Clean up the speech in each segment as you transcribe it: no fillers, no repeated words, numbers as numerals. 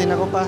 din ako pa.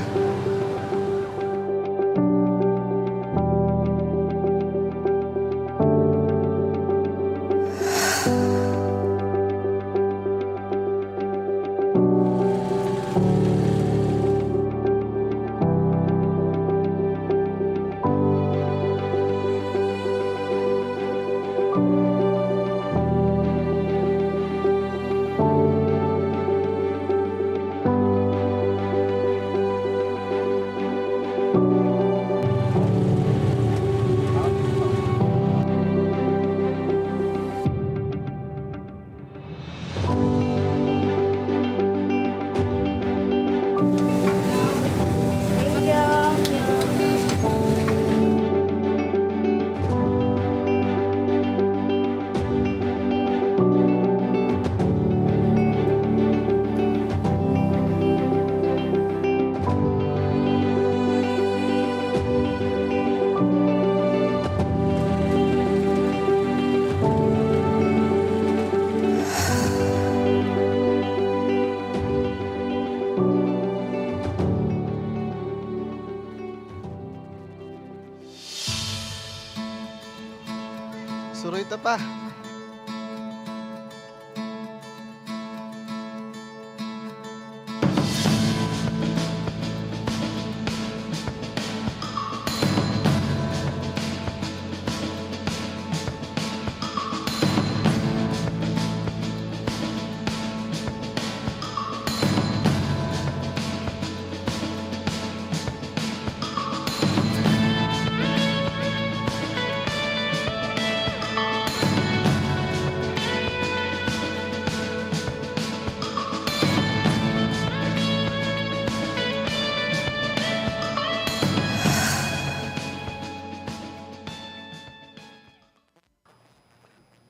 Suroy ta pa.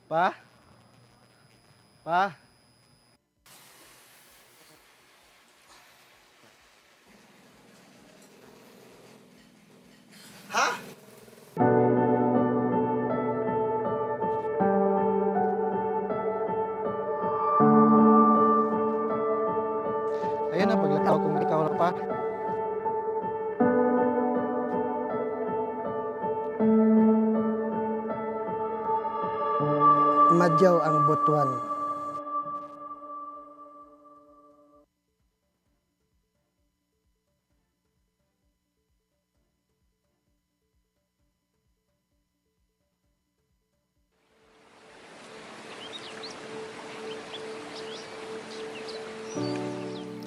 Pa? Pa? Ha? Ayun na, paglakaw kung ikaw na pa. Madyaw ang butuan.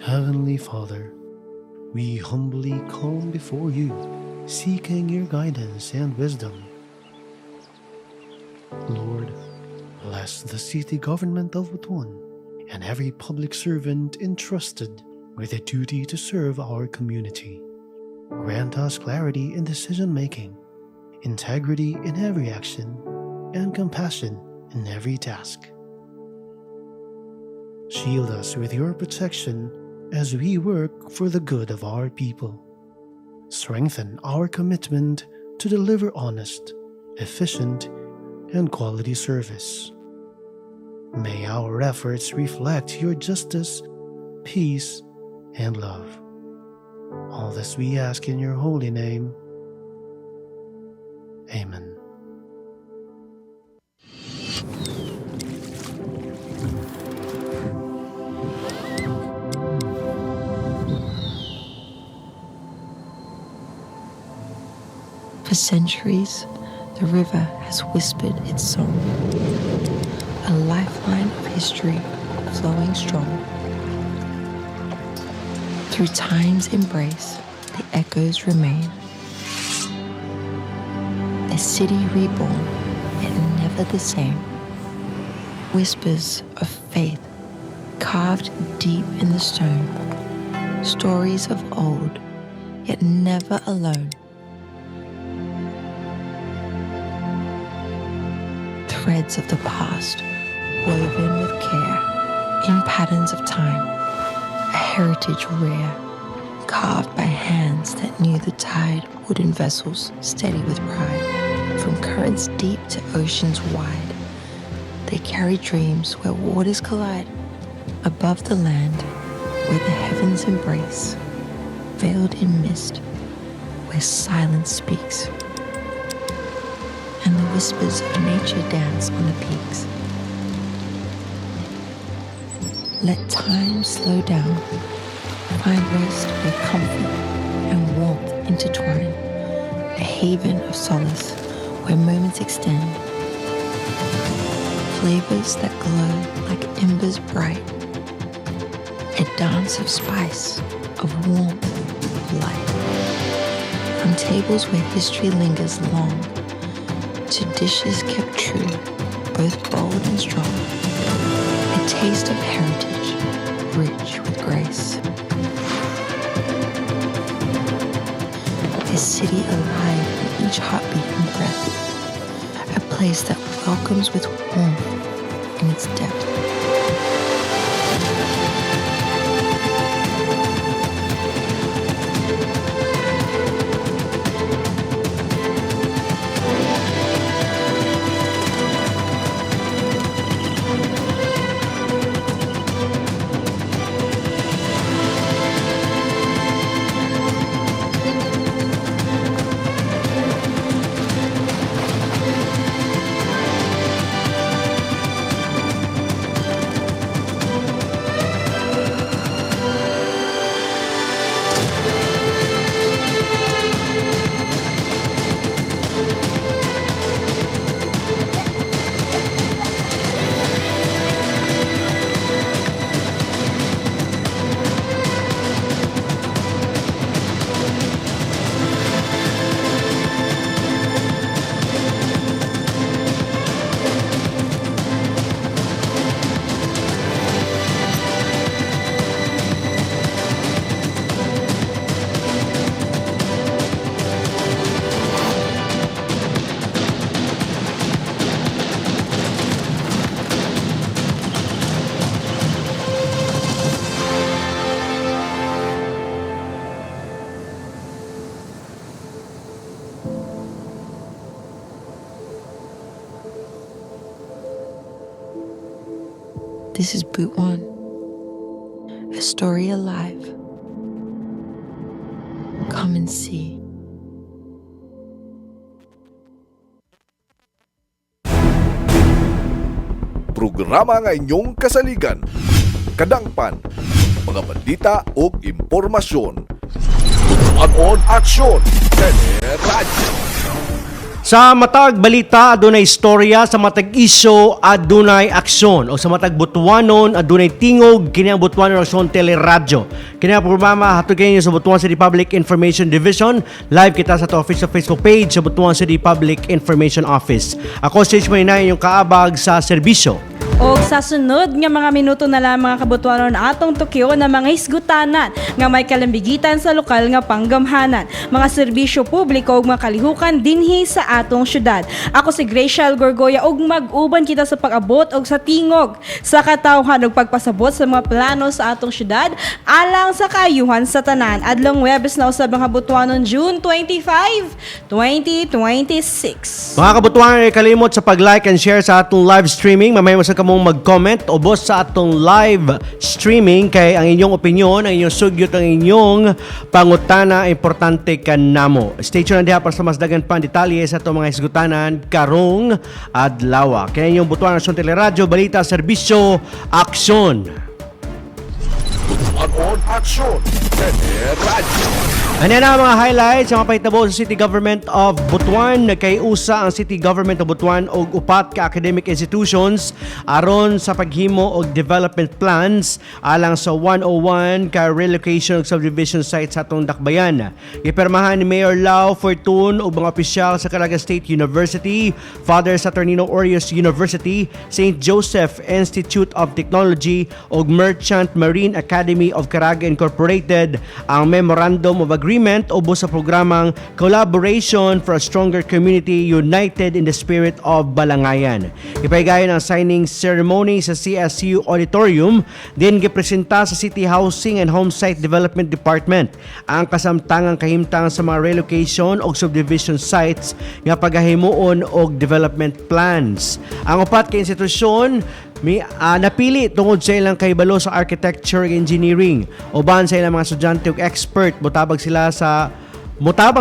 Heavenly Father, we humbly come before you, seeking your guidance and wisdom. Lord, bless the city government of Butuan and every public servant entrusted with the duty to serve our community. Grant us clarity in decision-making, integrity in every action, and compassion in every task. Shield us with your protection as we work for the good of our people. Strengthen our commitment to deliver honest, efficient, and quality service. May our efforts reflect your justice, peace, and love. All this we ask in your holy name. Amen. For centuries, the river has whispered its song, a lifeline of history flowing strong. Through time's embrace, the echoes remain. A city reborn, yet never the same. Whispers of faith carved deep in the stone. Stories of old, yet never alone. Threads of the past, woven with care, in patterns of time, a heritage rare, carved by hands that knew the tide, wooden vessels steady with pride, from currents deep to oceans wide. They carry dreams where waters collide, above the land where the heavens embrace. veiled in mist, where silence speaks, and the whispers of nature dance on the peaks. Let time slow down, find rest where comfort and warmth intertwine, a haven of solace where moments extend, flavors that glow like embers bright, a dance of spice, of warmth, of light. From tables where history lingers long, to dishes kept true, both bold and strong, a taste of heritage, rich with grace. A city alive in each heartbeat and breath, a place that welcomes with warmth in its depth. This is Boot One, a story alive. Come and see. Programa nga inyong kasaligan, kadangpan, mga balita o impormasyon. Tutuan aksyon, Teleradyo. Sa matag balita adunay istorya, sa matag isyo adunay aksyon, o sa matag Butuanon adunay tingog kini ang Butuanon Aksyon Teleradyo. Kini ang programa hatod kayo sa Butuan City Public Information Division. Live kita sa to official Facebook page sa Butuan City Public Information Office. Ako si Ismail na inyong kaabag sa serbisyo. O sa sunod nga mga minuto na lang mga kabutuanon atong tukyo na mga isgutanan nga may kalambigitan sa lokal nga panggamhanan, mga serbisyo publiko ug mga kalihukan dinhi sa atong syudad. Ako si Gracial Gorgoya ug mag-uban kita sa pag-abot og sa tingog sa katawhan ug pagpasabot sa mga plano sa atong syudad alang sa kaayuhan sa tanan. Adlong Webes na usab mga kabutuanon June 25, 2026. Mga kabutuan, kalimot sa pag-like and share sa atong live streaming. Mamaya mo sa kamong mag-comment o boss sa atong live streaming kay ang inyong opinion, ang inyong sugyot, ang inyong pangutana importante kanamo. Stay tuned diha para sa mas dagan pang detalye sa atong mga isgutanan karong adlaw. Kaya inyong Butuan Aksyon Teleradyo, balita, serbisyo, aksyon. Tutuan aksyon, Teleradyo. Ano na ang mga highlights sa mga pahitabo sa City Government of Butuan. Nagkaiusa ang City Government of Butuan og upat ka academic institutions aron sa paghimo og development plans alang sa 101 ka relocation ug subdivision sites sa atong dakbayan. Gipermahan ni Mayor Lau Fortun ug mga opisyal sa Caraga State University, Father Saturnino Orius University, St. Joseph Institute of Technology ug Merchant Marine Academy of Caraga Incorporated ang Memorandum of Agreement ubos sa programang Collaboration for a Stronger Community United in the Spirit of Balangayan. Ipaigayon ang signing ceremony sa CSU Auditorium, din gipresenta sa City Housing and Homesite Development Department ang kasamtangang kahimtang sa mga relocation o subdivision sites nga paghahimuon og development plans. Ang upat ka institusyon napili tungod sa ilang kahibalo sa architecture ug engineering. Uban sa ilang mga estudyante ug expert, mutabang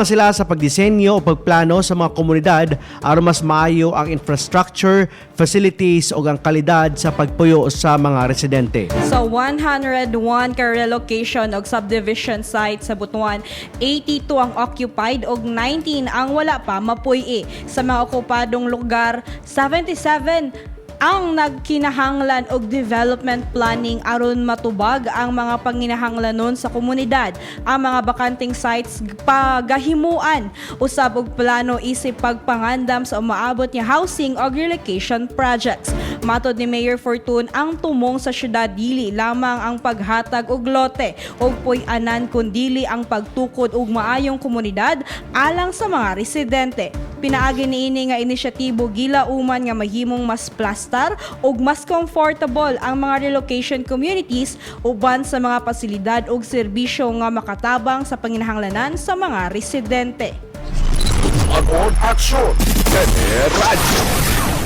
sila sa pagdisenyo o pagplano sa mga komunidad aron mas maayo ang infrastructure, facilities ug ang kalidad sa pagpuyo sa mga residente. Sa 101 ka relocation og subdivision site sa Butuan, 82 ang occupied og 19 ang wala pa mapuy-i. Sa mga okupadong lugar, 77 ang nagkinahanglan og development planning aron matubag ang mga panginahanglanon sa komunidad. Ang mga bakanting sites pagahimuan usab og plano isip pagpangandam sa umaabot nga housing og relocation projects. Matod ni Mayor Fortun, ang tumong sa syudad dili lamang ang paghatag og lote og puy-anan kundi ang pagtukod og maayong komunidad alang sa mga residente. Pinaagi niini nga inisyatibo gilauman nga mahimong mas plastar ug mas comfortable ang mga relocation communities uban sa mga pasilidad ug serbisyo nga makatabang sa panginahanglanan sa mga residente. On action, Radyo.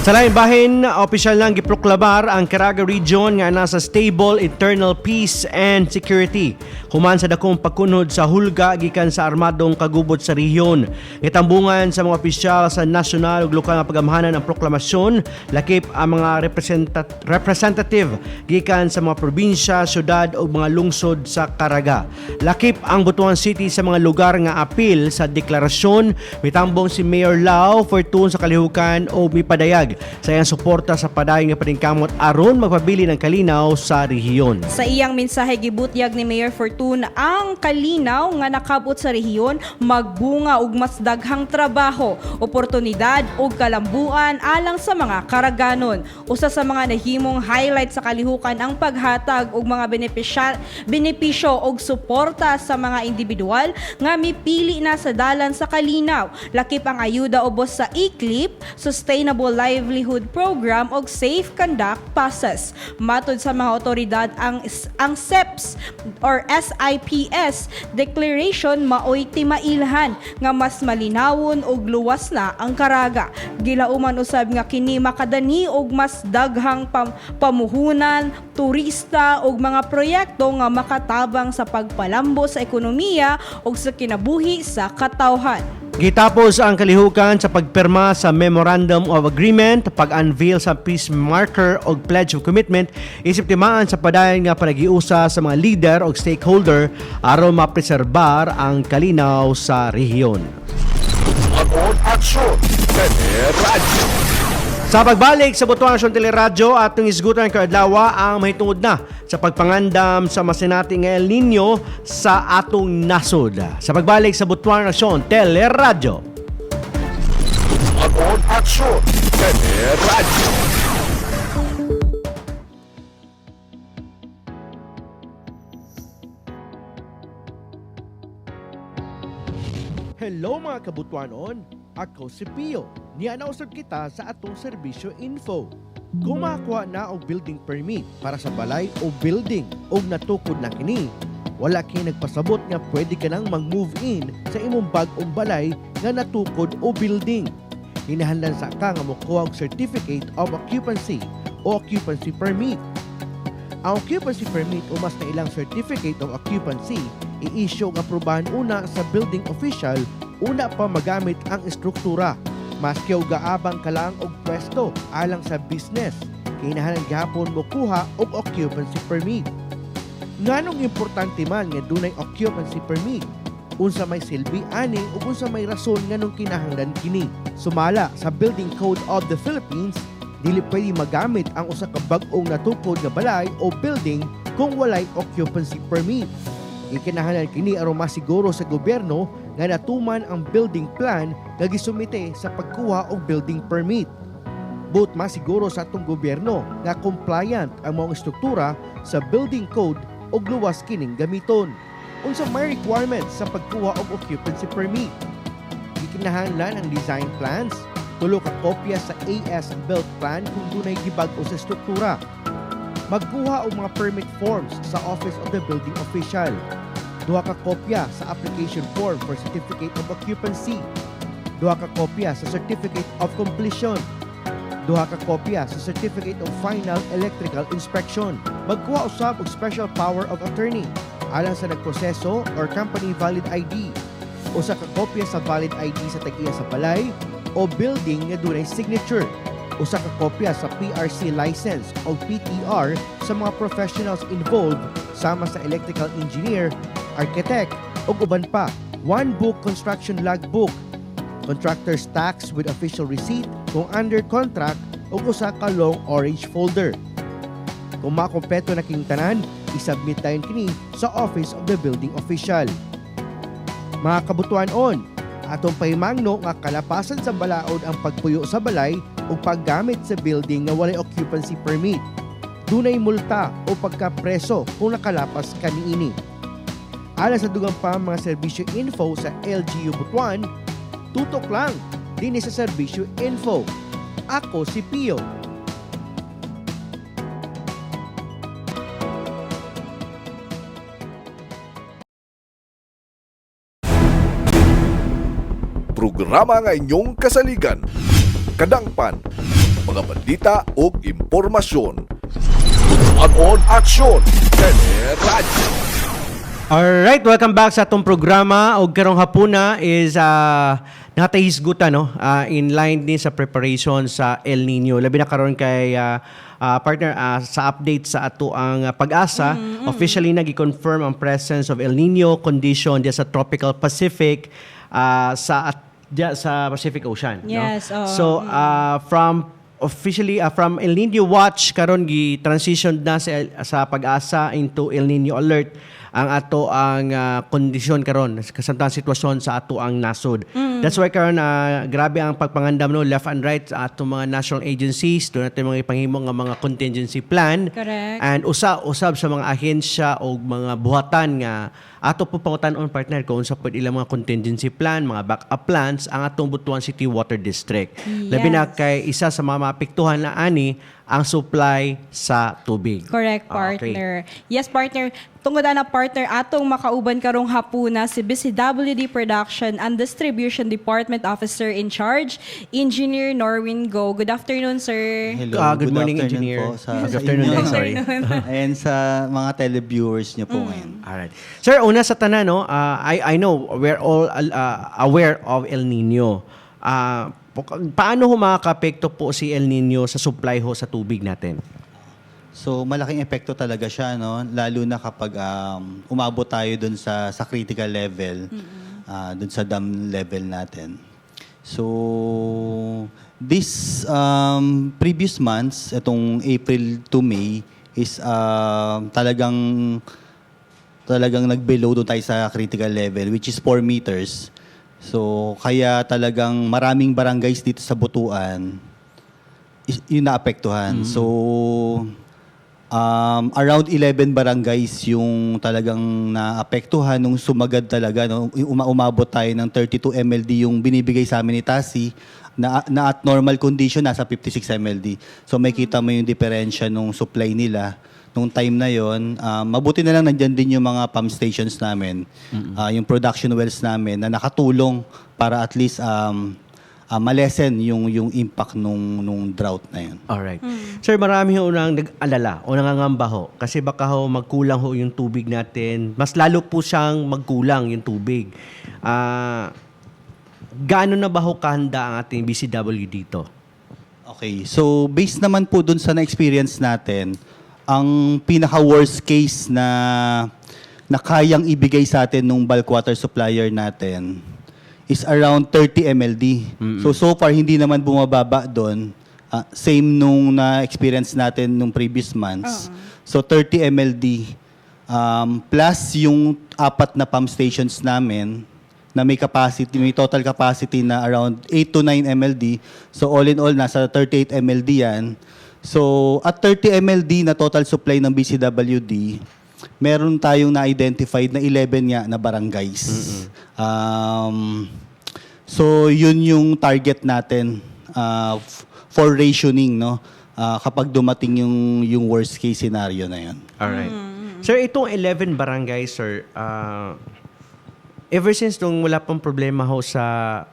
Sa laing bahin, opisyal lang giproklamar ang Caraga Region nga nasa stable internal peace and security. Human sa dakong pagkunod sa hulga gikan sa armadong kagubot sa rehiyon. Itambungan sa mga opisyal sa nasyonal ug lokal nga pagamhanan ang proklamasyon, lakip ang mga representative gikan sa mga probinsya, syudad ug mga lungsod sa Caraga. Lakip ang Butuan City sa mga lugar nga apil sa deklarasyon. Mitambong si Mayor Lau Fortun sa kalihukan o mipadayag sa iyang suporta sa padayon nga paningkamot aron magpabili ng kalinaw sa rehiyon. Sa iyang mensahe gibutyag ni Mayor Fortun, ang kalinaw nga nakabot sa rehiyon magbunga og mas daghang trabaho, oportunidad ug kalambuan alang sa mga Karaganon. Usa sa mga nahimong highlight sa kalihukan ang paghatag og mga benepisyo og suporta sa mga individual nga mipili na sa dalan sa kalinaw. Lakip ang ayuda ubos sa ICLIP, Sustainable Livelihood Program og Safe Conduct Passes. Matod sa mga otoridad, ang SEPS or SIPS declaration maoy timailhan nga mas malinawon og luwas na ang Caraga. Gilauman usab nga kini makadani og mas daghang pamuhunan, turista ug mga proyekto nga makatabang sa pagpalambo sa ekonomiya ug sa kinabuhi sa katawhan. Gitapos ang kalihukan sa pagpirma sa Memorandum of Agreement, pag-unveil sa Peace Marker o Pledge of Commitment, isip timaan sa padayon nga panagiusa sa mga leader o stakeholder aron mapreserbar ang kalinaw sa rehiyon. On action, Radyo. Sa pagbalik sa Butuan National Teleradyo atong isgutan kaadlaw ang mahitungod na sa pagpangandam sa masinati nga El Nino sa atong nasod. Sa pagbalik sa Butuan National Teleradyo. On action, Radyo. Hello mga kabutuanon, ako si Pio. Nianausap kita sa atong serbisyo info. Kung makakuha na og building permit para sa balay o building o natukod na kini, wala kay nagpasabot nga pwede ka nang mag-move in sa imong bag-ong balay nga natukod o building. Hinahanglan sa ka nga mokuha og Certificate of Occupancy o Occupancy Permit. Ang occupancy permit o mas na ilang Certificate of Occupancy i-issue ang aprobahan una sa building official una pa magamit ang estruktura. Maski og gaabang ka lang og pwesto alang sa business, kinahanglan gihapon mo kuha og occupancy permit. Nganong importante man nga dunay occupancy permit? Unsa may silbi ani ug unsa may rason nganong kinahanglan kini? Sumala sa Building Code of the Philippines, dili pwede magamit ang usa ka bag-ong natukod nga balay o building kung walay occupancy permit. Ikinahanglan kini aron masiguro sa gobyerno nga natuman ang building plan nga gisumite sa pagkuha og building permit. But masiguro sa atong gobyerno nga compliant ang mga estruktura sa building code og luwas kining gamiton. Unsa may requirements sa pagkuha og occupancy permit? Ikinahanglan ang design plans, tulo ka kopya sa AS-built plan kung dunay gibag-o sa estruktura. Magkuha og mga permit forms sa Office of the Building Official. Duha ka kopya sa application form for Certificate of Occupancy. Duha ka kopya sa Certificate of Completion. Duha ka kopya sa Certificate of Final Electrical Inspection. Magkuha usab og Special Power of Attorney alang sa nagproseso or company valid ID. Usa ka kopya sa valid ID sa tag-iya sa balay o building nga dunay signature. Usa ka kopya sa PRC license o PTR sa mga professionals involved sama sa electrical engineer, architect o uban pa. 1 book construction logbook, contractor's tax with official receipt kung under contract o usa ka long orange folder. Kung makompleto na king tanan, isubmit tayo kini sa Office of the Building Official. Mga kabutuan-on, atong pahimangno nga kalapasan sa balaod ang pagpuyo sa balay o paggamit sa building nga walay occupancy permit. Dunay multa o pagkapreso kung nakalapas kaniini. Alang sa dugang pa mga serbisyo info sa LGU Butuan, tutok lang din sa serbisyo info. Ako si Pio. Programa nga inyong kasaligan. Kadangpan, mga balita o impormasyon. Ang aksyon, kani radyo. Alright, welcome back sa atong programa. Og karong hapuna is natahisgutan in line din sa preparation sa El Nino. Labi na karon kay partner sa update sa ato ang pag-asa. Officially nagi-confirm ang presence of El Nino condition diya sa tropical Pacific sa Pacific Ocean. Yes, no? oo. So from El Nino watch karon gi-transition na sa pag-asa into El Nino alert ang ato ang kondisyon karon kasamtang sitwasyon sa ato ang nasod. That's why karon grabe ang pagpangandam left and right sa ato mga national agencies, doon natin mga ipanghimo nga mga contingency plan. Correct. And usab sa mga ahensya o mga buhatan nga ato po pangutan-on partner kung sa pwede ilang mga contingency plan, mga backup plans ang atong Butuan City Water District. Yes. Labi na kay isa sa mga mapiktuhan na ani ang supply sa tubig. Correct, partner. Yes, partner. Tungod na partner, atong makauban karong hapuna si BCWD Production and Distribution Department Officer in Charge, Engineer Norwin Go. Good afternoon, sir. Hello, Good morning, afternoon engineer. po sa Good afternoon, inyo. sorry. And sa mga televiewers niyo po ngayon. Alright. Sir, una sa tanan, I know we're all aware of El Nino. Paano ho makaka-apekto po si El Nino sa supply ho sa tubig natin? So malaking epekto talaga siya, no? Lalo na kapag umabot tayo dun sa critical level, dun sa dam level natin. So this previous months, itong April to May, is talagang nag-below doon tayo sa critical level, which is 4 meters. So kaya talagang maraming barangays dito sa Butuan yung naapektuhan. So around 11 barangays yung talagang naapektuhan nung sumagad talaga. No? Umabot tayo ng 32 MLD yung binibigay sa amin ni TASI na at normal condition nasa 56 MLD. So may kita mo yung diferensya nung supply nila. Nung time na yon, mabuti na lang nandyan din yung mga pump stations namin, yung production wells namin na nakatulong para at least malesen yung impact nung drought na yun. Alright. Sir, marami ho nang nag-alala o nangangamba ho kasi baka ho magkulang ho yung tubig natin. Mas lalo po siyang magkulang yung tubig. Gaano na ba ho kahanda ang ating BCW dito? Okay, so based naman po dun sa na-experience natin, ang pinaka-worst case na kayang ibigay sa atin nung bulk water supplier natin is around 30 MLD. So far, hindi naman bumababa doon. Same nung na-experience natin nung previous months. So 30 MLD plus yung 4 na pump stations namin na may total capacity na around 8 to 9 MLD. So all in all, nasa 38 MLD yan. So at 30 MLD na total supply ng BCWD, meron tayong na-identified na 11 nga na barangays. So yun yung target natin for rationing, no? Kapag dumating yung worst case scenario na yun. Alright. Sir, itong 11 barangays, sir, ever since nung wala pang problema ho sa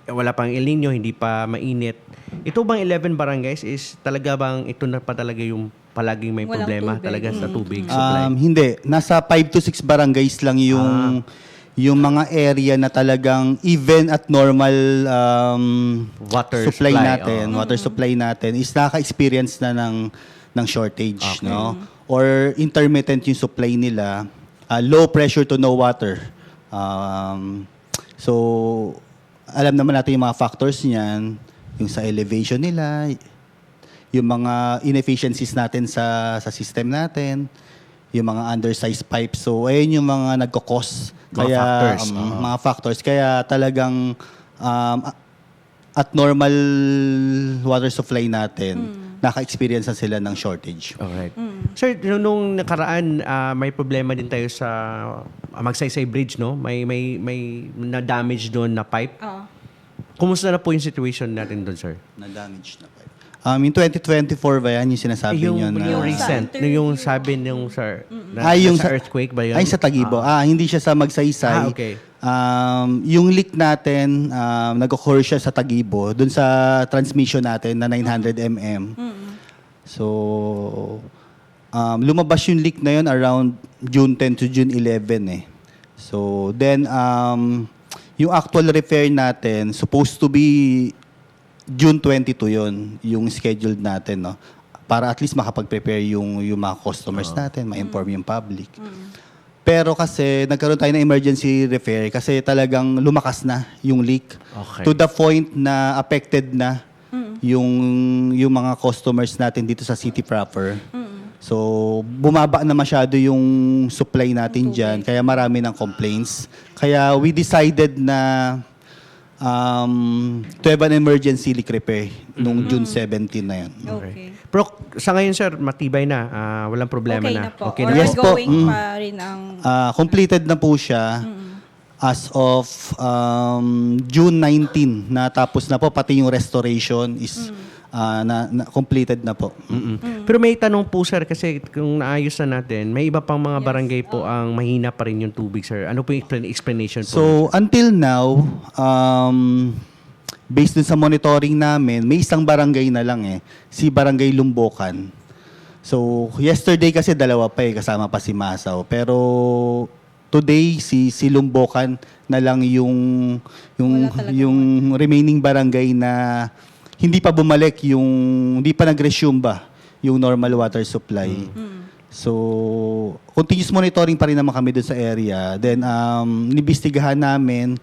wala pang El Nino, hindi pa mainit. Ito bang 11 barangays is talaga bang ito na pa talaga yung palaging may Walang problema tubig. talaga sa tubig supply? Hindi. Nasa 5 to 6 barangays lang yung mga area na talagang even at normal Water supply supply, natin, water supply natin is nakaka-experience na ng shortage, no? Or intermittent yung supply nila, low pressure to no water. So alam naman natin yung mga factors niyan, yung sa elevation nila, yung mga inefficiencies natin sa system natin, yung mga undersized pipes. So, ayun yung mga nagkakos. Mga factors. Mga factors. Kaya talagang at normal water supply natin, naka-experience na sila ng shortage. Alright. Sir, nung nakaraan, may problema din tayo sa Magsaysay Bridge, no? May na-damage doon na pipe. Oo. Kumusta na po yung situation natin doon, sir? Na-damage na pipe. In 2024 ba yan yung sinasabi nyo na... Yung recent, yung sabi nung sir, na, yung sa earthquake ba yun? Ay, sa Tagubo. Hindi siya sa Magsaysay. Okay. Yung leak natin, nag-occur siya sa Tagubo, dun sa transmission natin na 900 mm. So, lumabas yung leak na yun around June 10 to June 11 eh. So, then, yung actual repair natin, supposed to be June 22 yun, yung scheduled natin, no? Para at least makapag-prepare yung mga customers natin, ma-inform yung public. Pero kasi nagkaroon tayo ng emergency repair kasi talagang lumakas na yung leak. Okay. To the point na affected na yung mga customers natin dito sa city proper. So, bumaba na masyado yung supply natin dyan. Kaya marami ng complaints. Kaya we decided na to have an emergency leak repair nung June 17 na yun. Okay. Pero sa ngayon, sir, matibay na. Walang problema Okay na. na po. Okay Or na Yes po. po. ongoing pa rin ang... Completed na po siya as of June 19. Natapos na po, pati yung restoration is na completed na po. Pero may tanong po, sir, kasi kung naayos na natin, may iba pang mga barangay po ang mahina pa rin yung tubig, sir. Ano po yung explanation po? So, until now, based dun sa monitoring namin, may isang barangay na lang si Barangay Lumbokan. So, yesterday kasi dalawa pa kasama pa si Masaw. Pero today, si Lumbokan na lang yung remaining barangay na hindi pa bumalik hindi pa nag-resume ba yung normal water supply. So, continuous monitoring pa rin naman kami doon sa area. Then, nibistigahan namin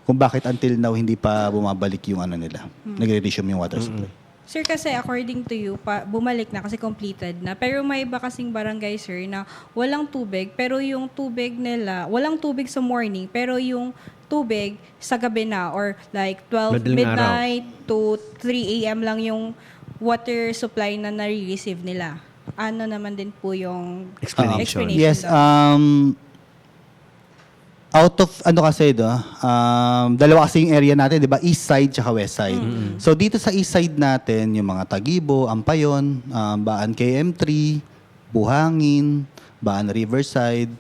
kung bakit until now hindi pa bumabalik yung nila. Nagre-resume yung water supply. Sir, kasi according to you, bumalik na kasi completed na. Pero may iba kasing barangay, sir, na walang tubig. Pero yung tubig nila, walang tubig sa morning. Pero yung tubig sa gabi na or like 12 Madaling midnight to 3 a.m. lang yung water supply na nare-receive nila. Ano naman din po yung Explanation. Yes, doon? out of kasi dalawa kasi yung area natin, 'di ba? East side tsaka west side. So dito sa east side natin, yung mga Tagubo, Ampayon, Baan KM3, Buhangin, Baan Riverside,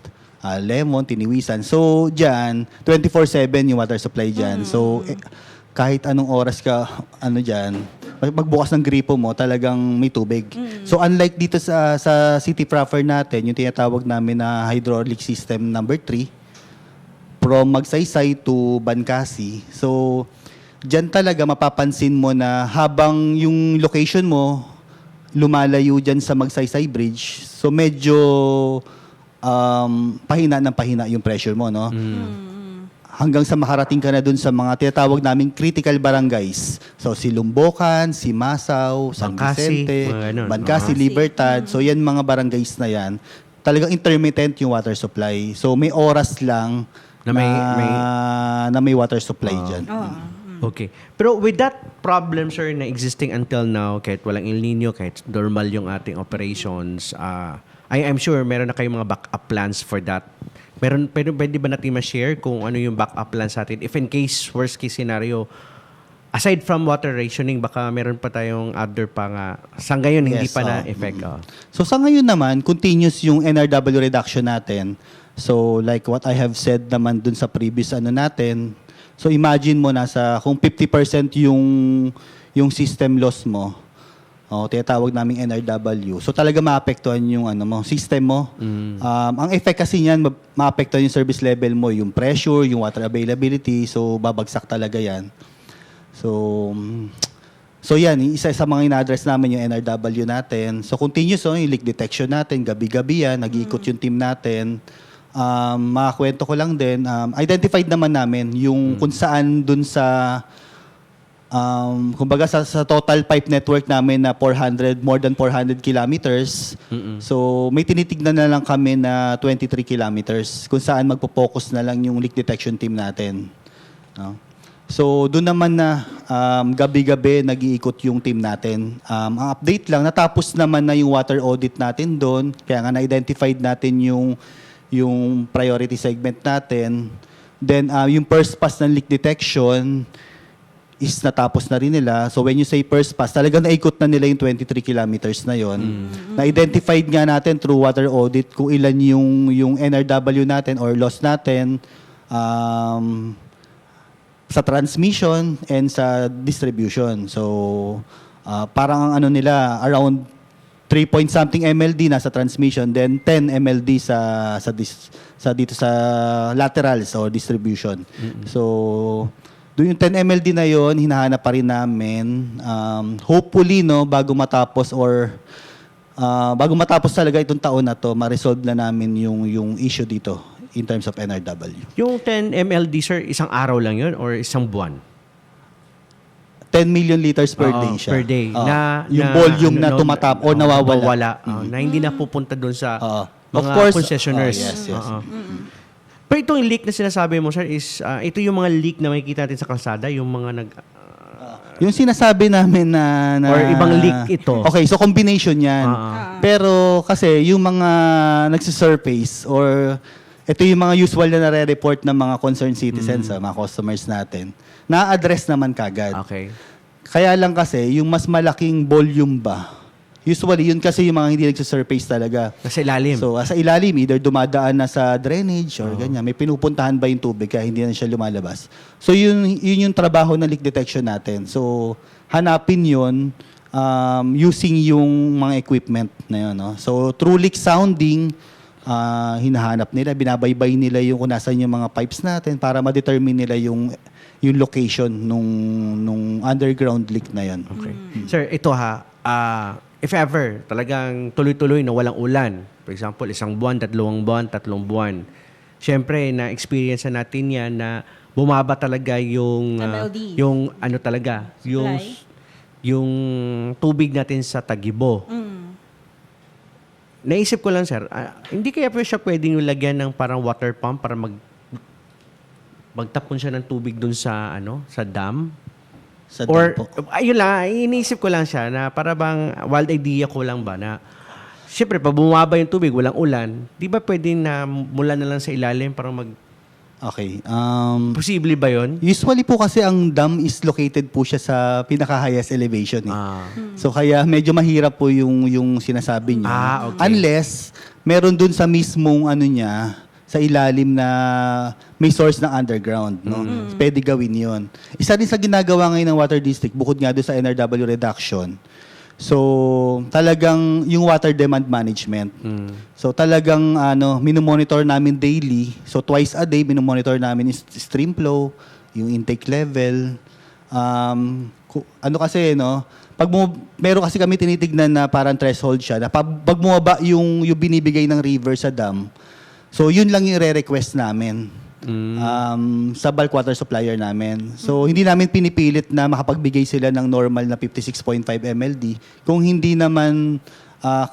Lemon, Tiniwisan. So diyan 24/7 yung water supply diyan. So kahit anong oras ka diyan, magbukas ng gripo mo, talagang may tubig. So unlike dito sa city proper natin, yung tinatawag namin na hydraulic system number 3, from Magsaysay to Bancasi. So, dyan talaga mapapansin mo na habang yung location mo lumalayo dyan sa Magsaysay Bridge, so medyo pahina ng pahina yung pressure mo, no? Hanggang sa makarating ka na dun sa mga tinatawag naming critical barangays. So, si Lumbokan, si Masaw, San Bancasi, Vicente, mga ganun. Bancasi, Libertad. So, yan mga barangays na yan. Talagang intermittent yung water supply. So, may oras lang na may water supply dyan. Okay. Pero with that problem, sir, na existing until now, kahit walang El Nino, kahit normal yung ating operations, I'm sure meron na kayong mga backup plans for that. Pero pwede ba natin ma-share kung ano yung backup plans natin? If in case, worst case scenario, aside from water rationing, baka meron pa tayong other pa nga. Sa ngayon, hindi Yes, pa na-effect. So sa ngayon naman, continuous yung NRW reduction natin. So like what I have said naman dun sa previous natin, So imagine mo kung 50% yung system loss mo, tinatawag naming NRW. So talaga maapektuhan yung system mo. Ang effect kasi niyan, maapektuhan yung service level mo, yung pressure, yung water availability. So babagsak talaga yan. So yan, isa sa mga ina-address namin yung NRW natin. So continuous yung leak detection natin, gabi-gabi yan, nag-iikot yung team natin. Makakwento ko lang din, identified naman namin yung kung saan dun sa kumbaga sa total pipe network namin na more than 400 kilometers. So may tinitignan na lang kami na 23 kilometers kung saan magpo-focus na lang yung leak detection team natin. No? So doon naman na gabi-gabi nag-iikot yung team natin. Ang update lang, natapos naman na yung water audit natin doon. Kaya nga na-identified natin yung priority segment natin. Then yung first pass ng leak detection is natapos na rin nila. So when you say first pass, talagang naikot na nila yung 23 kilometers na yon. Na-identified nga natin through water audit kung ilan yung NRW natin or loss natin sa transmission and sa distribution. So parang ang nila around 3 point something MLD na sa transmission, then 10 MLD dito sa laterals or distribution. So doon yung 10 MLD na yon, hinahanap pa rin namin. Hopefully, bago matapos talaga itong taon na to, ma-resolve na namin yung issue dito in terms of NRW. Yung 10 MLD, sir, isang araw lang yun or isang buwan? 10 million liters per day siya. Per day. Yung volume na tumatap or nawawala. Na hindi na pupunta doon sa Of mga course, concessionaires. yes. Pero itong leak na sinasabi mo, sir, is ito yung mga leak na makikita natin sa kalsada, yung mga yung sinasabi namin na or ibang leak ito. Okay, so combination yan. Pero kasi yung mga nagsisurface or ito yung mga usual na nare-report ng mga concerned citizens, mga customers natin, na-address naman kagad. Okay. Kaya lang kasi, yung mas malaking volume ba, usually yun kasi yung mga hindi nagsisurface talaga. Sa ilalim. So, sa ilalim, either dumadaan na sa drainage or ganyan. May pinupuntahan ba yung tubig kaya hindi na siya lumalabas. So, yun yung trabaho ng leak detection natin. So, hanapin yun using yung mga equipment na yun. No? So, through leak sounding, hinahanap nila, binabaybay nila yung kung nasan yung mga pipes natin para ma-determine nila yung location nung underground leak na yun. Okay. Sir, ito if ever talagang tuloy-tuloy na walang ulan, for example, 1 buwan, 2 buwan, 3 buwan, syempre na-experience natin yan na bumaba talaga yung MLD. yung tubig natin sa Tagibo. Naisip ko lang, sir, hindi kaya po siya pwedeng lagyan ng parang water pump para magtapon siya ng tubig dun sa dam? Sa Or, dampo. ayun lang, iniisip ko lang siya na para bang wild idea ko lang ba na siyempre, pag bumaba yung tubig, walang ulan, di ba pwedeng na mula na lang sa ilalim para Okay. Posible ba yun? Usually po kasi ang dam is located po siya sa pinaka-highest elevation. So kaya medyo mahirap po yung sinasabi niyo. Okay. Unless meron dun sa mismong sa ilalim na may source ng underground. No? Pwede gawin yun. Isa din sa ginagawa ngayon ng Water District, bukod nga doon sa NRW reduction, so talagang yung water demand management. So talagang minomonitor namin daily. So twice a day, minomonitor namin yung stream flow, yung intake level. Meron kasi kami tinitignan na parang threshold siya, na pag bumaba yung binibigay ng river sa dam, so yun lang yung re-request namin sa bulk water supplier namin. So hindi namin pinipilit na makapagbigay sila ng normal na 56.5 MLD kung hindi naman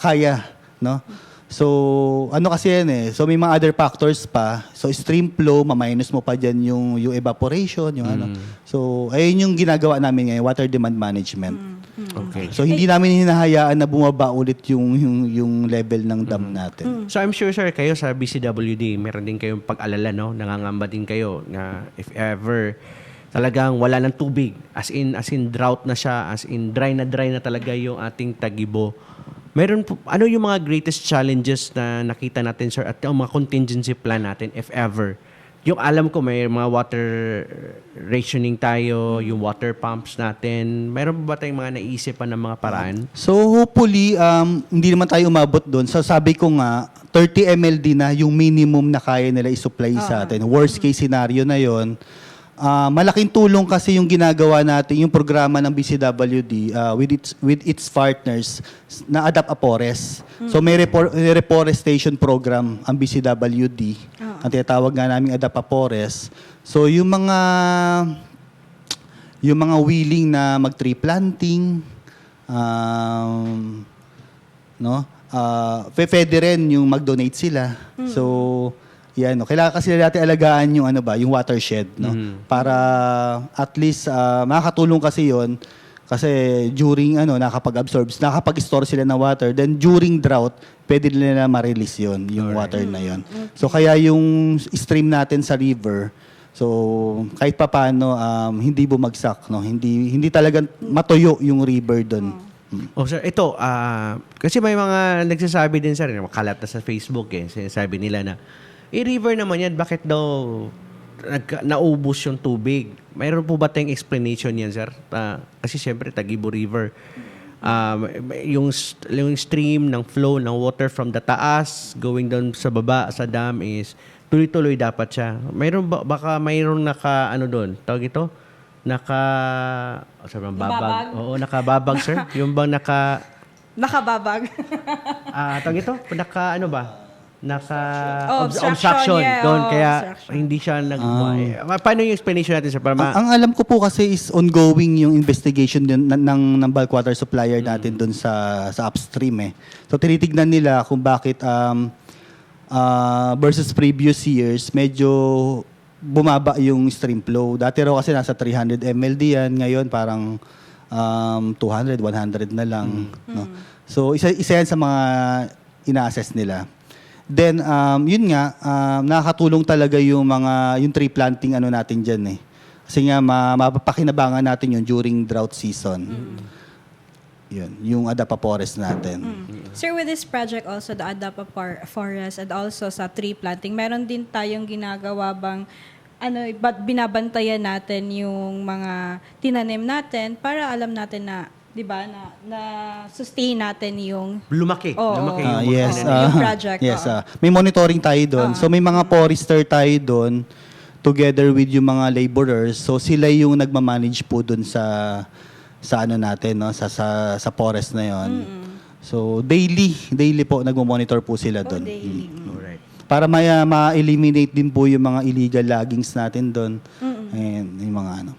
kaya, no? So kasi yan so may mga other factors pa. So stream flow, ma-minus mo pa diyan yung evaporation, yung So ayun yung ginagawa namin ngayon, water demand management. Okay. So hindi namin hinahayaan na bumaba ulit yung level ng dam natin. So I'm sure, sir, kayo sa BCWD, meron din kayong pag-alala, no? Nangangamba din kayo na if ever talagang wala ng tubig, as in drought na siya, as in dry na talaga yung ating Tagibo. Meron po, ano yung mga greatest challenges na nakita natin, sir, at yung mga contingency plan natin if ever yung alam ko may mga water rationing tayo, yung water pumps natin. Mayroon ba tayong mga naisip pa ng mga paraan? So hopefully, hindi naman tayo umabot doon. So sabi ko nga, 30 mld na yung minimum na kaya nila i-supply sa atin. Worst case scenario na yon. Malaking tulong kasi yung ginagawa natin, yung programa ng BCWD with its partners na Adapt Apores. So may reforestation program ang BCWD. Ang tinatawag nga namin Adapt Apores. So yung mga willing na mag-tree planting, pwede rin yung mag-donate sila. So, yan, no. Kailangan kasi natin alagaan yung yung watershed, no? Para at least makakatulong kasi 'yon kasi during nakakapag-store sila ng water, then during drought, pwede nila ma-release 'yon, yung water na 'yon. So kaya yung stream natin sa river, so kahit papaano hindi bumagsak, no? Hindi talaga matuyo yung river doon. Oh, sir, ito, kasi may mga nagsasabi din, sir, makalat na sa Facebook, sinasabi nila na, river naman yan, bakit daw naubos yung tubig? Mayroon po ba tayong explanation yan, sir? Kasi siyempre, Tagibo River, yung stream ng flow ng water from the taas, going down sa baba, sa dam is, tuloy-tuloy dapat siya. Mayroon baka mayroong doon, tawag ito? Babag? Oo, nakababag, sir. Yung bang Nakababag. tawag ito? Obstruction, yeah. doon. Kaya Obstruction. hindi siya paano yung explanation natin, sir? Ang alam ko po kasi is ongoing yung investigation din ng bulk water supplier natin doon sa upstream eh. So tinitignan nila kung bakit versus previous years medyo bumaba yung stream flow. Dati raw kasi nasa 300 mld yan, ngayon parang 200, 100 na lang, no. So isa yan sa mga ina-assess nila. Then yun nga, nakakatulong talaga yung tree planting natin diyan eh. Kasi nga mapapakinabangan natin yun during drought season. Yun, yung Adapt Apores natin. Sir, with this project also, the Adapt Forest and also sa tree planting, meron din tayong ginagawa bang binabantayan natin yung mga tinanim natin para alam natin na, di ba, na sustain natin yung lumaki. Lumaki yung Yes, yung project. yes, may monitoring tayo doon. So may mga forester tayo doon together with yung mga laborers. So sila yung nagma-manage po doon sa natin, no, sa forest na 'yon. So daily po nagmo-monitor po sila doon. Alright. Para ma-eliminate din po yung mga illegal loggings natin doon. And yung mga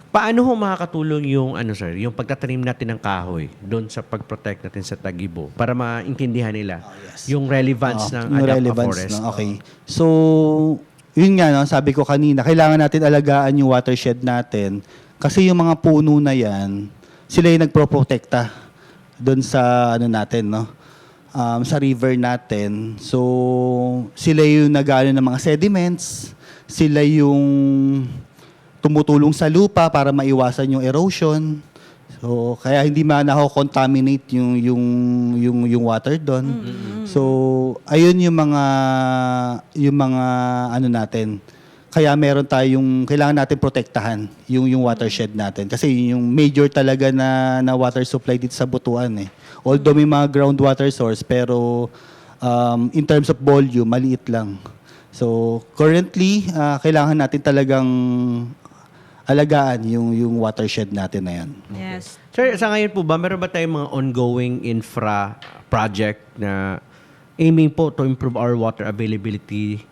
Paano ho makakatulong yung sir, yung pagtatanim natin ng kahoy doon sa pag-protect natin sa Tagibo para maintindihan nila yung relevance ng yung Adapt relevance, Forest? no? Okay. So, yun nga, no, sabi ko kanina, kailangan natin alagaan yung watershed natin kasi yung mga puno na yan, sila yung nagproprotekta doon sa natin, no? Sa river natin. So, sila yung nag-ano ng mga sediments, sila yung tumutulong sa lupa para maiwasan yung erosion. So, kaya hindi contaminate yung water doon. So, ayun yung mga natin. Kaya meron kailangan natin protektahan yung watershed natin. Kasi yung major talaga na water supply dito sa Butuan eh. Although may mga groundwater source, pero in terms of volume, maliit lang. So, currently, kailangan natin talagang alagaan yung watershed natin na yan. Yes. Sir, sa ngayon po ba, meron ba tayong mga ongoing infra project na aiming po to improve our water availability?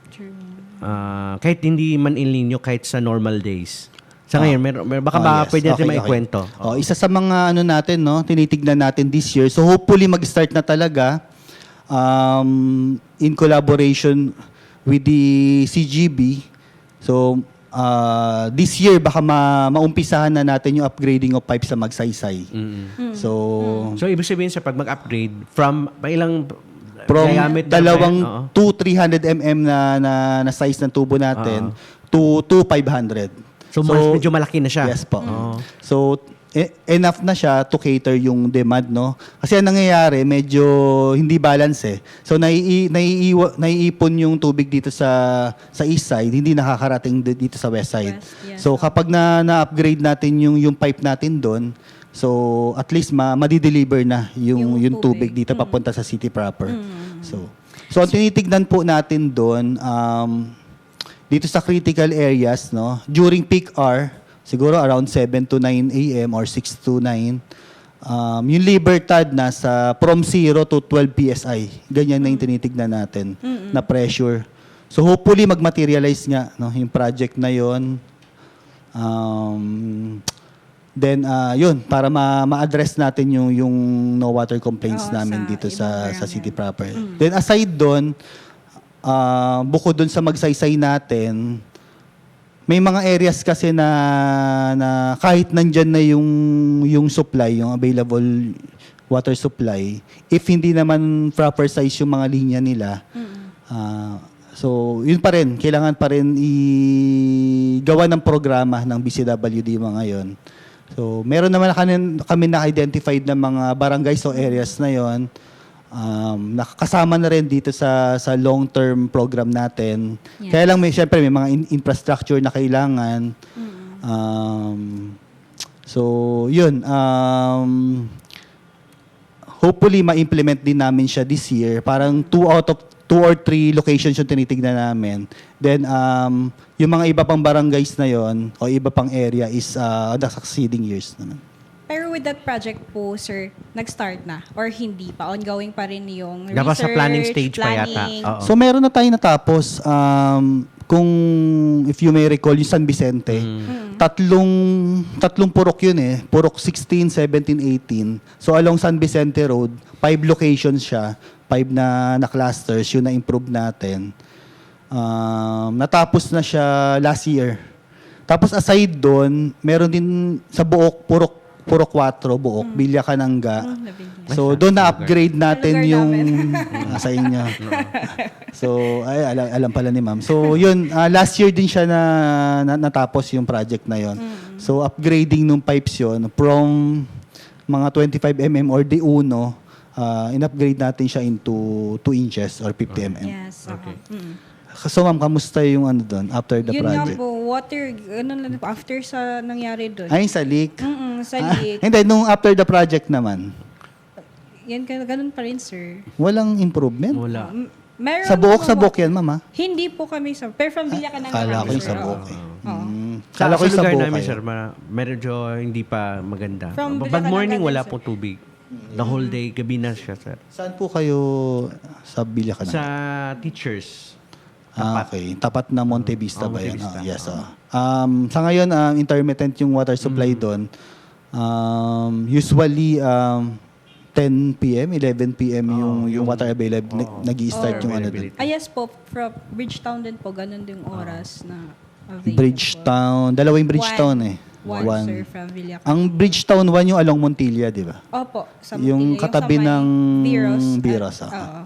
Kahit hindi man El Nino, kahit sa normal days. Sa ngayon, baka pwede natin maikwento. Isa sa mga natin, no, tinitignan natin this year. So hopefully mag-start na talaga in collaboration with the CGB. So this year baka maumpisahan na natin yung upgrading of pipes sa Magsaysay. So ibig sabihin sa pag mag-upgrade from ilang from diameter 300 mm na size ng tubo natin to 500. So medyo malaki na siya. Yes po. So enough na siya to cater yung demand, no? Kasi ang nangyayari, medyo hindi balance eh. So naiipon yung tubig dito sa east side, hindi nakakarating dito sa west side. West, yeah. So kapag na-upgrade natin yung pipe natin doon, so at least ma-deliver na yung tubig dito papunta sa city proper. So ang tinitignan po natin doon, dito sa critical areas, no, during peak hour, siguro around 7 to 9 a.m. or 6 to 9, yung Libertad nasa from 0 to 12 PSI. Ganyan na yung tinitignan natin na pressure. So hopefully mag-materialize nga, no, yung project na yon. Then yun, para ma-address natin yung no water complaints namin dito sa city proper. Then aside doon, bukod doon sa magsaysay natin, may mga areas kasi na kahit nandyan na yung supply, yung available water supply, if hindi naman proper size yung mga linya nila, so yun pa rin, kailangan pa rin igawa ng programa ng BCWD mga ngayon. So meron naman kami na-identified na mga barangays o areas na yon. Nakakasama na rin dito sa long-term program natin. Yes. Kaya lang syempre may mga infrastructure na kailangan. So, yun. Hopefully, ma-implement din namin siya this year. Parang 2 or 3 locations yung tinitignan namin. Then, yung mga iba pang barangays na yon o iba pang area is the succeeding years naman. Pero with that project po, sir, nag-start na? Or hindi pa? Ongoing pa rin yung Dapat research, sa planning stage pa yata. planning? Oo. So meron na tayo natapos. Kung if you may recall yung San Vicente, tatlong purok yun eh. Purok 16, 17, 18. So along San Vicente Road, 5 locations siya, 5 na clusters, yun na improve natin. Natapos na siya last year. Tapos aside doon, meron din sa Purok 4, Buok, Bilya Cananga. So doon na-upgrade natin Lugar yung namin. sa inyo. So ay alam pala ni ma'am. So yun, last year din siya natapos yung project na yon. So upgrading nung pipes yon from mga 25 mm or di uno, in-upgrade natin siya into 2 inches or 50 mm. Yes. Okay. So ma'am, kamusta yung ano doon after the Yun nga project? po, water, ano lang po, after sa nangyari doon. Ay, sa leak? Sa leak. Hindi, nung after the project naman, Yan, ganun pa rin, sir. walang improvement? Wala. Meron Sa buok, mga sa buok yan, mama. Hindi po kami sa, pero from Villa Cananga Kala ko kami, yung sir. sa buok eh. Oo. Sa, Kala ko yung sa lugar buok namin, kayo. sir, medyo hindi pa maganda. From Pag Bulacan morning, agad, wala sir. pong tubig. The whole day, gabi na siya, sir. Saan po kayo sa Bilya ka Sa na? teachers. Okay. Tapat na Monte Vista ba Monte yan? Vista. Yes. Sa ngayon, intermittent yung water supply doon. Usually, 10 p.m., 11 p.m. yung water available. Nag-i-start yung ano doon. Yes po, from Bridgetown din po, ganun din yung oras na available. Bridgetown. Dalawa yung Bridgetown eh. One, sir, from Villa Cananga. Ang Bridgetown 1 yung along Montilla, di ba? Opo, sa Yung Montilla, katabi sa may ng Biros. Biros, Oo.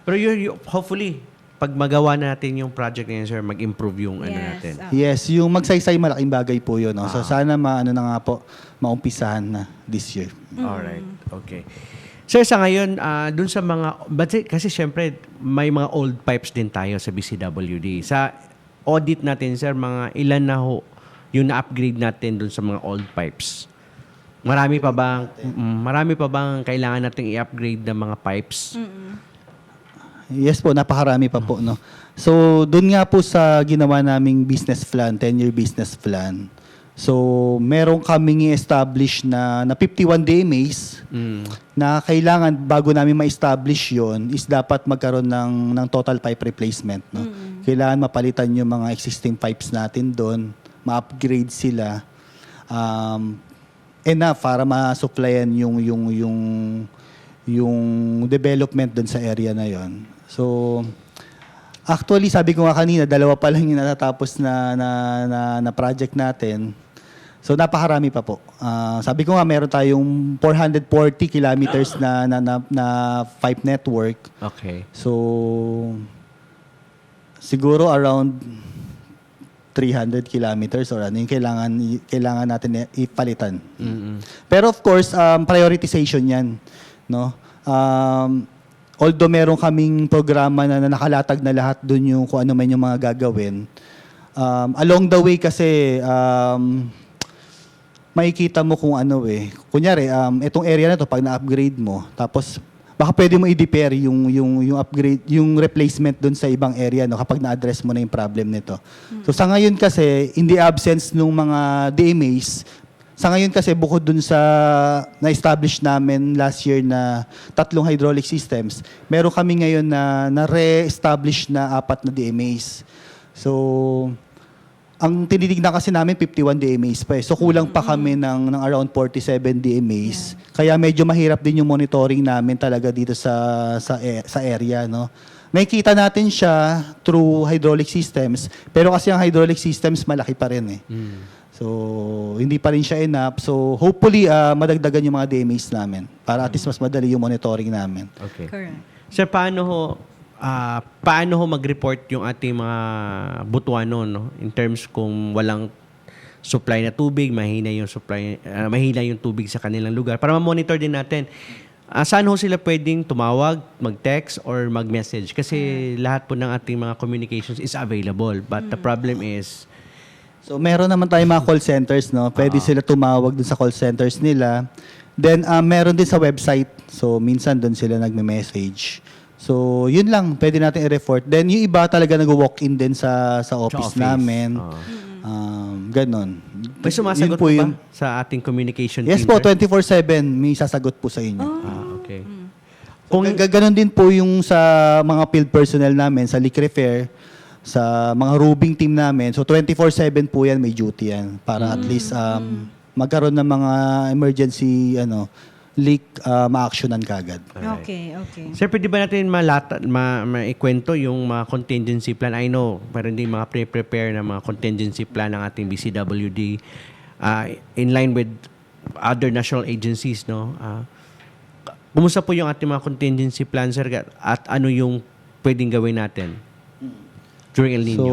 Pero hopefully, pag magawa natin yung project na yun, sir, mag-improve yung ano Yes, natin. Yes, yung magsaysay malaking bagay po yun. No? So sana ano na nga po, maumpisahan na this year. Alright, okay. Sir, sa ngayon, dun sa mga, kasi syempre, may mga old pipes din tayo sa BCWD. Sa audit natin, sir, mga ilan na ho yung na-upgrade natin dun sa mga old pipes? Marami pa bang kailangan nating i-upgrade ng mga pipes? Yes po, napakarami pa po. No? So doon nga po sa ginawa naming business plan, 10-year business plan. So meron kaming i-establish na 51 DMAs na kailangan bago namin ma-establish yon is dapat magkaroon ng total pipe replacement. No? Kailangan mapalitan yung mga existing pipes natin doon, ma-upgrade sila enough para ma-supplyan yung development doon sa area na yon. So actually sabi ko nga kanina, 2 pa lang yung natatapos na project natin. So napakarami pa po. Sabi ko nga meron tayong 440 kilometers na pipe network. Okay. So siguro around 300 kilometers or ano yung kailangan natin ipalitan. Pero of course, prioritization 'yan, no? Although meron kaming programa na nakalatag na lahat doon yung kung ano man yung mga gagawin. Along the way kasi makikita mo kung ano Kunyari, itong area na to pag na-upgrade mo, tapos baka pwede mo i-repair yung upgrade, yung replacement doon sa ibang area, no, kapag na-address mo na yung problem nito. So sa ngayon kasi, in the absence ng mga DMAs, sa ngayon kasi bukod dun sa na-establish namin last year na 3 hydraulic systems, meron kami ngayon na re-establish na 4 na DMAs. So, ang tinitignan kasi namin 51 DMAs pa So kulang pa kami ng around 47 DMAs. Kaya medyo mahirap din yung monitoring namin talaga dito sa area, no. Nakikita natin siya through hydraulic systems, pero kasi ang hydraulic systems malaki pa rin So hindi pa rin siya enough. So hopefully madagdagan yung mga DMAs namin para at least mas madali yung monitoring namin. Okay. Correct. Sir, paano ho mag-report yung ating mga Butuano, no? In terms kung walang supply na tubig, mahina yung tubig sa kanilang lugar para ma-monitor din natin. Saan ho sila pwedeng tumawag, mag-text or mag-message? Kasi lahat po ng ating mga communications is available. But the problem is So meron naman tayong mga call centers, no? Pwede sila tumawag dun sa call centers nila. Then meron din sa website. So minsan dun sila nagme-message. So yun lang, pwede natin i-report. Then yung iba talaga nag-walk-in din sa office namin. Ganon. May sumasagot Yun po yun. ba sa ating communication Yes team? po, sir? 24/7 may sasagot po sa inyo. Okay. Kung ganon din po yung sa mga field personnel namin, sa leak repair, sa mga roving team namin. So 24/7 po yan, may duty yan. Para at least magkaroon ng mga emergency leak, ma-actionan kagad. Okay. Sir, pwede ba natin maikwento yung mga contingency plan? I know, meron din mga pre-prepare na mga contingency plan ng ating BCWD in line with other national agencies, no? Kumusta po yung ating mga contingency plan, sir? At ano yung pwedeng gawin natin during El Nino? So,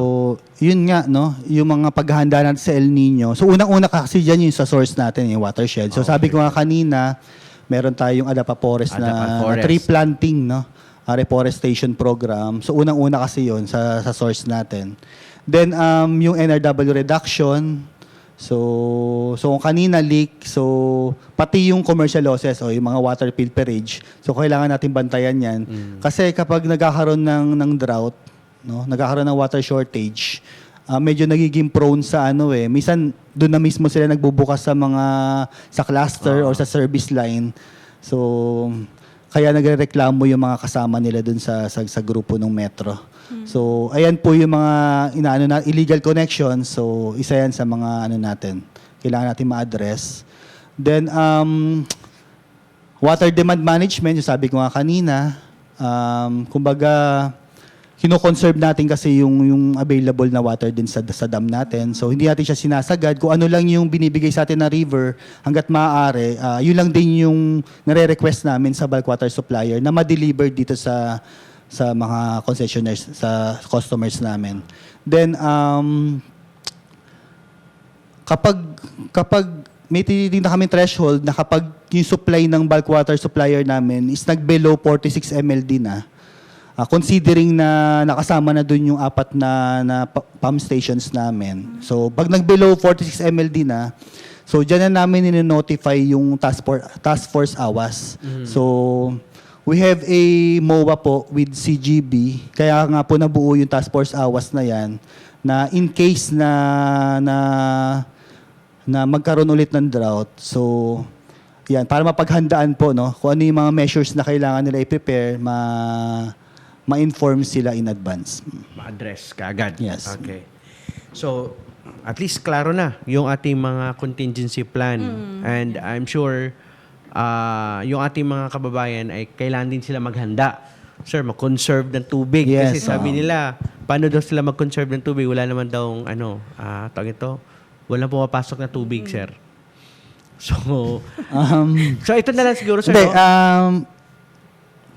yun nga, no? Yung mga paghahanda natin sa El Nino. So, unang-una kasi dyan yung sa source natin, yung watershed. So, sabi ko nga kanina, meron tayong Adapa Forest na tree planting, no? Reforestation program. So, unang-una kasi yun sa source natin. Then, yung NRW reduction. So kung kanina leak, so pati yung commercial losses o yung mga water pilferage. So, kailangan natin bantayan yan. Kasi kapag nagkakaroon ng drought, no? Nagkakaroon ng water shortage, medyo nagiging prone sa minsan doon na mismo sila nagbubukas sa cluster or sa service line. So kaya nagrereklamo yung mga kasama nila doon sa grupo ng Metro. So ayan po yung mga illegal connections. So isa yan sa mga natin kailangan natin ma-address. Then water demand management, yung sabi ko nga kanina, kumbaga kino-conserve natin kasi yung available na water din sa dam natin. So, hindi natin siya sinasagad. Kung ano lang yung binibigay sa atin na river, hanggat maaari, yun lang din yung nare-request namin sa bulk water supplier na ma-deliver dito sa mga concessionaires, sa customers namin. Then, kapag may tinitingnan kami threshold na kapag yung supply ng bulk water supplier namin is nag-below 46 MLD na, considering na nakasama na dun yung 4 na pump stations namin. So, pag nag-below 46 MLD na, so dyan na namin nino-notify yung task force AWAS. So, we have a MOA po with CGB. Kaya nga po nabuo yung task force AWAS na yan, na in case na magkaroon ulit ng drought. So, yan, para mapaghandaan po, no, kung ano yung mga measures na kailangan nila i-prepare, ma-inform sila in advance. Ma-address kaagad. Yes. Okay. So, at least klaro na yung ating mga contingency plan. And I'm sure yung ating mga kababayan ay kailangan din sila maghanda. Sir, mag-conserve ng tubig. Yes. Kasi sabi nila, paano daw sila mag-conserve ng tubig? Wala naman daw, tawag ito, walang pumapasok na tubig, sir. So, so ito na lang siguro, sir. Hindi, no?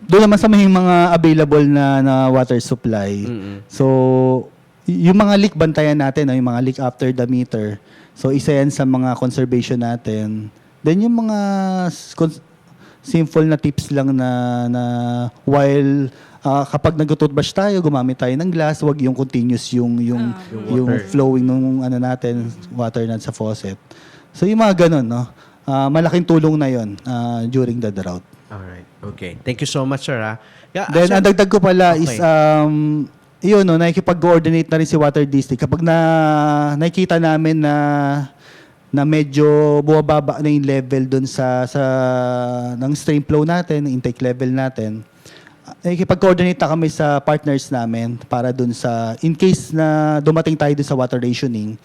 doon naman sa may mga available na water supply. So, yung mga leak bantayan natin, no? Yung mga leak after the meter. So isa yan sa mga conservation natin. Then yung mga simple na tips lang na while kapag nag-toothbrush tayo, gumamit tayo ng glass, wag yung continuous yung flowing nung natin, water na sa faucet. So yung mga ganun, no? Malaking tulong na yon during the drought. Alright. Okay. Thank you so much, sir. Yeah, Then, sir, ang dagdag ko pala is, Okay. yun, no, nakikipag-coordinate na rin si Water District. Kapag nakikita namin na medyo bumababa na yung level dun ng stream flow natin, intake level natin, nakikipag-coordinate na kami sa partners namin para dun sa, in case na dumating tayo dun sa water rationing.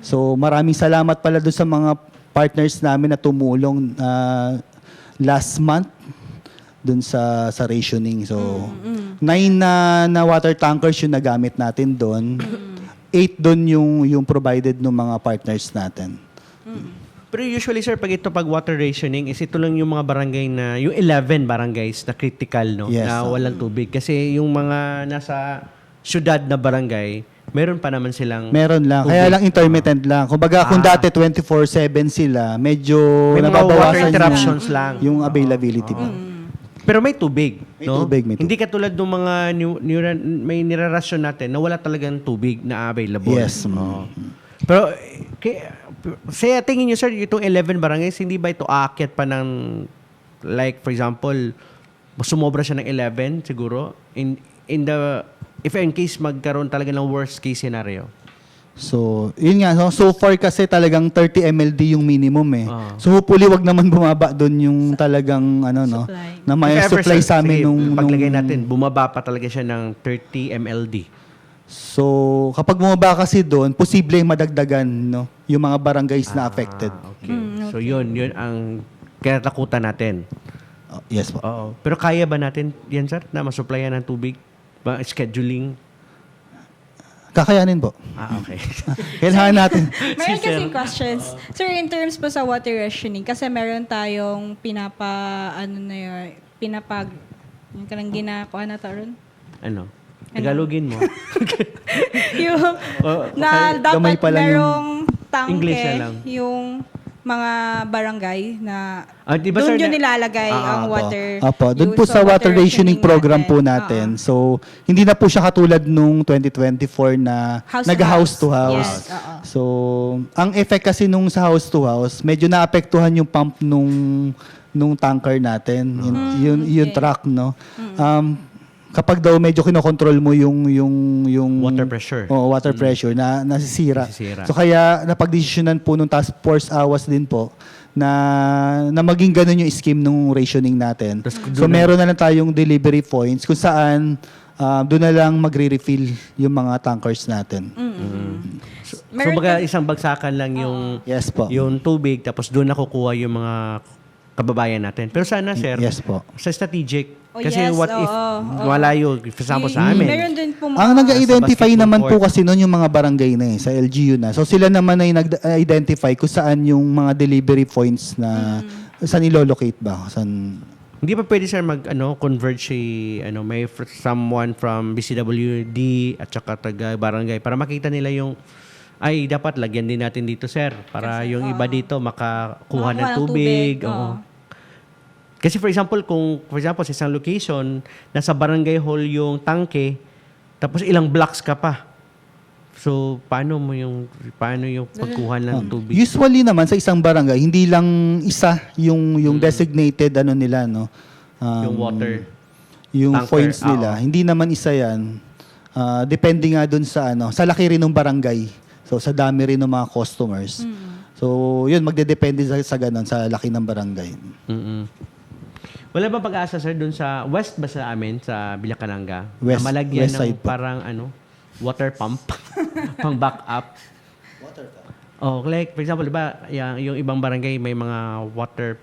So, maraming salamat pala dun sa mga partners namin na tumulong last month dun sa rationing. So, 9 na water tankers yung nagamit natin doon. 8 doon yung provided ng mga partners natin. Pero usually, sir, pag water rationing, is ito lang yung mga barangay na, yung 11 barangays na critical, no? Yes, na walang tubig. Kasi yung mga nasa syudad na barangay, meron pa naman silang Meron lang. tubig. Kaya lang intermittent lang. Kumbaga, kung dati 24/7 sila, medyo May mga nababawasan water interruptions lang. yung availability pa. Pero may tubig, May no? tubig, may tubig. Hindi katulad ng mga may nirarasyon natin na wala talagang tubig na available. Yes. Oo. Pero sa tingin niyo, sir, itong 11 barangays, hindi ba ito aakyat pa ng, like, for example, sumobra siya ng 11 siguro if in case magkaroon talaga ng worst case scenario? So, yun nga. So far kasi talagang 30 MLD yung minimum eh. Ah. So hopefully wag naman bumaba doon yung talagang no, Supply. na may If ever, supply sir, sa amin sige, nung paglagay natin, bumaba pa talaga siya ng 30 MLD. So, kapag bumaba kasi doon, posible madagdagan no, yung mga barangays na affected. Okay. So yun ang kinatakutan natin. Oh, yes po. Oo. Pero kaya ba natin yan, sir, na masupplyan ng tubig? Scheduling? Kakayanin po. Okay. Kailangan natin. Meron kasing questions. Sir, in terms po sa water rationing, kasi meron tayong yung kanang ginakuha na taron? Ano? Tagalogin mo. Yung Gamay na dapat pa lang merong tangke English na lang. yung mga barangay na Di ba, doon sir, yun nilalagay ang water. Apo, doon use po o sa water rationing program po natin. natin. So, hindi na po siya katulad nung 2024 na House to nag-house to house. house. Yes, oo. So, ang effect kasi nung sa house to house, medyo naapektuhan yung pump nung tanker natin, yung okay. truck, no. Kapag daw medyo kinokontrol mo yung Water pressure. water pressure na nasisira. Nasisira. So kaya napagdesisyonan po nung task force awas din po na maging ganun yung scheme ng rationing natin. So meron na lang tayong delivery points kung saan doon na lang magre-refill yung mga tankers natin. So Meron baga isang bagsakan lang Yes po. yung tubig, tapos doon nakukuha yung mga kababayan natin. Pero sana, sir, Yes po. sa strategic, Oh, kasi yes, what if malayo, for example, sa amin. Meron din po mga Ang nag-identify basketball naman po court. kasi noon yung mga barangay na sa LGU na. So sila naman ay nag-identify kung saan yung mga delivery points na saan ilolocate ba? Saan. Hindi pa pwede, sir, converge may someone from BCWD at saka taga barangay para makita nila yung dapat lagyan din natin dito, sir, para yung iba dito makakuha ng tubig. Oo. Kasi for example, sa isang location, nasa barangay hall yung tangke, tapos ilang blocks ka pa. So, paano yung pagkuha ng tubig? Usually naman sa isang barangay, hindi lang isa yung designated nila, no. Yung water. Yung tanker. points nila. Hindi naman isa yan. Depende nga dun sa sa laki rin ng barangay. So sa dami rin ng mga customers. So, yun magdedepende sa ganun sa laki ng barangay. Wala ba pag-asa, sir, dun sa west ba sa amin, sa Villacananga? West- na malagyan west side ng po. parang water pump pang back up? Water pump? Oh, like, for example, diba, yung ibang barangay may mga water,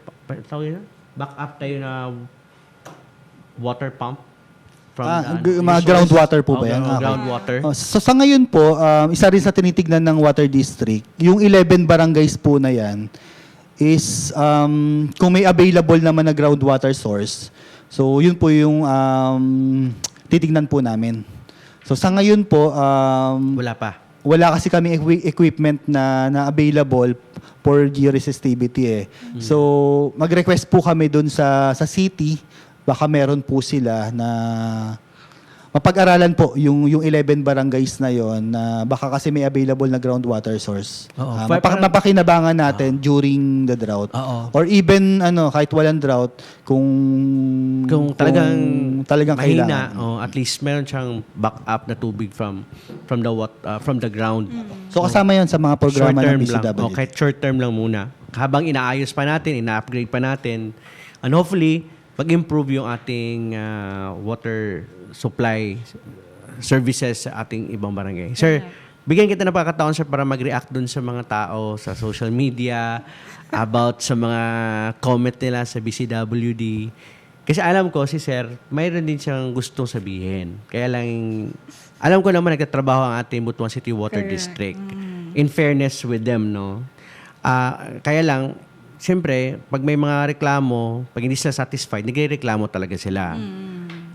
tawag yun? Back up tayo na water pump? From mga groundwater po ba yan? Okay. Groundwater. So sa ngayon po, isa rin sa tinitignan ng Water District, yung 11 barangays po na yan, is kung may available naman na groundwater source, so yun po yung titignan po namin. So sa ngayon po, Wala pa. wala kasi kami equipment na available for georesistivity eh. So mag-request po kami dun sa city, baka meron po sila na mapag-aralan po yung 11 barangays na yon na baka kasi may available na groundwater source. Oo. Mapakinabangan natin during the drought. Oo. Or even kahit walang drought kung Talagang mahina, kailangan. at least meron siyang backup na tubig from the ground. So kasama 'yon sa mga programa ng Short term lang. BCW. Kahit short term lang muna. Habang inaayos pa natin, ina-upgrade pa natin, and hopefully, mag-improve yung ating water supply services sa ating ibang barangay. Sir, bigyan kita ng pagkakataon, sir, para mag-react dun sa mga tao sa social media about sa mga comment nila sa BCWD. Kasi alam ko, si sir, mayroon din siyang gustong sabihin. Kaya lang, alam ko naman nagtatrabaho ang ating Butuan City Water District. In fairness with them, no? Kaya lang, siyempre, pag may mga reklamo, pag hindi sila satisfied, nagre-reklamo talaga sila.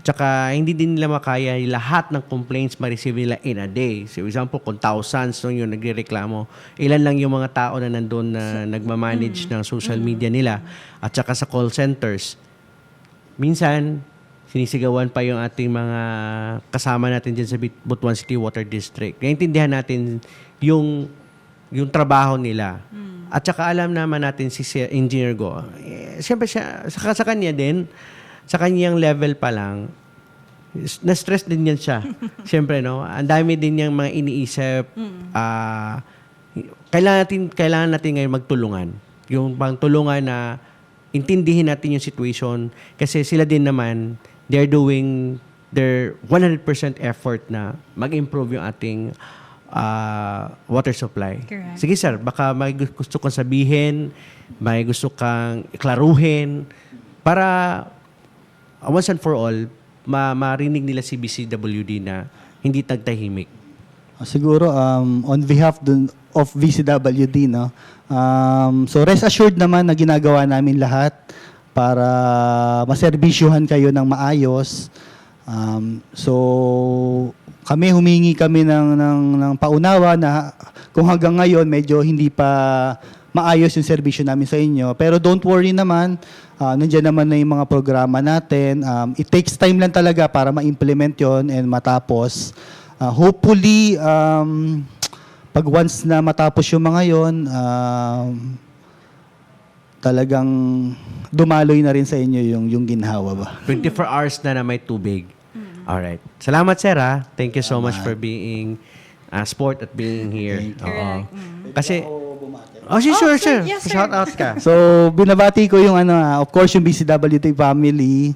Tsaka, hindi din nila makaya lahat ng complaints ma-receive nila in a day. So, for example, kung thousands nung yun nagre-reklamo, ilan lang yung mga tao na nandun na nagmamanage ng social media nila at tsaka sa call centers. Minsan, sinisigawan pa yung ating mga kasama natin dyan sa Butuan City Water District. Naintindihan natin yung trabaho nila. At saka alam naman natin si Engineer Go. Siyempre siya, sa kanya din, sa kanyang level pa lang, na-stress din yan siya. Siyempre, no? Ang dami din niyang mga iniisip. Kailangan natin ngayon magtulungan. Yung pangtulungan na intindihin natin yung situation kasi sila din naman, they're doing their 100% effort na mag-improve yung ating water supply. Correct. Sige sir, baka may gusto kang sabihin, may gusto kang klaruhin para once and for all, marinig nila si BCWD na hindi tagtahimik. Siguro, on behalf of BCWD, no? So rest assured naman na ginagawa namin lahat para maserbisyuhan kayo ng maayos. So kami humingi kami ng paunawa na kung hanggang ngayon medyo hindi pa maayos yung serbisyo namin sa inyo. Pero don't worry naman, nandiyan naman na yung mga programa natin. It takes time lang talaga para ma-implement yon and matapos. Hopefully, pag once na matapos yung mga yon, talagang dumaloy na rin sa inyo yung ginhawa ba. 24 hours na may tubig. Alright. Salamat sir ha. Thank you so much for being sport at being here. Oo. Kasi, sure. Yes, sir. Shout out ka. So, binabati ko yung of course, yung BCWD family,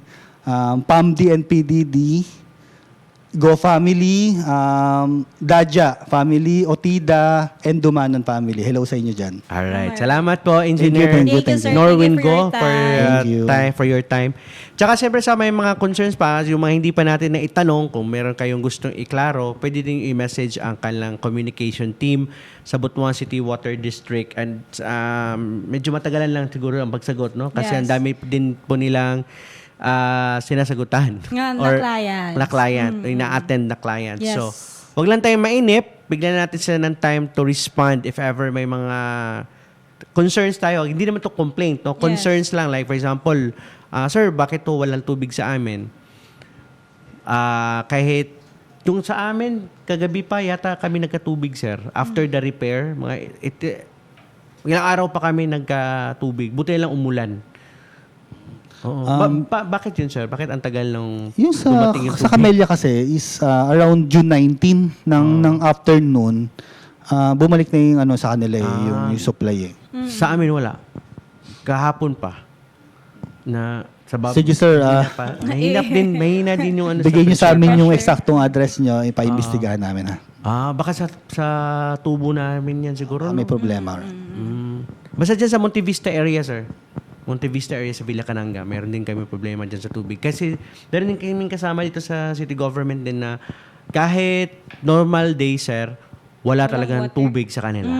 PAMD and PDD, Go family, Dadya family, Otida, and Dumanon family. Hello sa inyo dyan. Alright. Salamat po, Engineer Thank you, sir. Norwin Thank you Go for your Thank you. for your time. Tsaka siyempre sa may mga concerns pa, yung mga hindi pa natin na itanong, kung meron kayong gustong iklaro, pwede din i-message ang kanilang communication team sa Butuan City Water District. And medyo matagalan lang siguro ang pagsagot, no? Kasi Yes. ang dami din po nilang sinasagutan. Na client. Ina-attend na client. Yes. So, wag lang tayong mainip. Bigyan natin sila ng time to respond if ever may mga concerns tayo. Hindi naman to complaint, no? Concerns lang. Like, for example, sir, bakit to walang tubig sa amin? Kahit yung sa amin, kagabi pa yata kami nagkatubig, sir. After the repair, ilang araw pa kami nagkatubig. Buti lang umulan. Oo. Bakit yun, sir? Bakit ang tagal nung Yung sa dumating yung sa tubig? Camellia kasi is around June 19 ng afternoon, bumalik na yung sa kanila yung supply eh. Sa amin wala. Kahapon pa. Na sa Sige sir, mahina din yung bigay niyo sa amin yung pressure. eksaktong address niyo, ipaimbestigahan namin ha. Baka sa tubo namin yan siguro. May no? problema. Basta dyan sa Monte Vista area, sir. Monte Vista area sa Villa Cananga, meron din kami problema dyan sa tubig. Kasi meron din kami kasama dito sa city government din na kahit normal day, sir, wala talagang tubig sa kanila.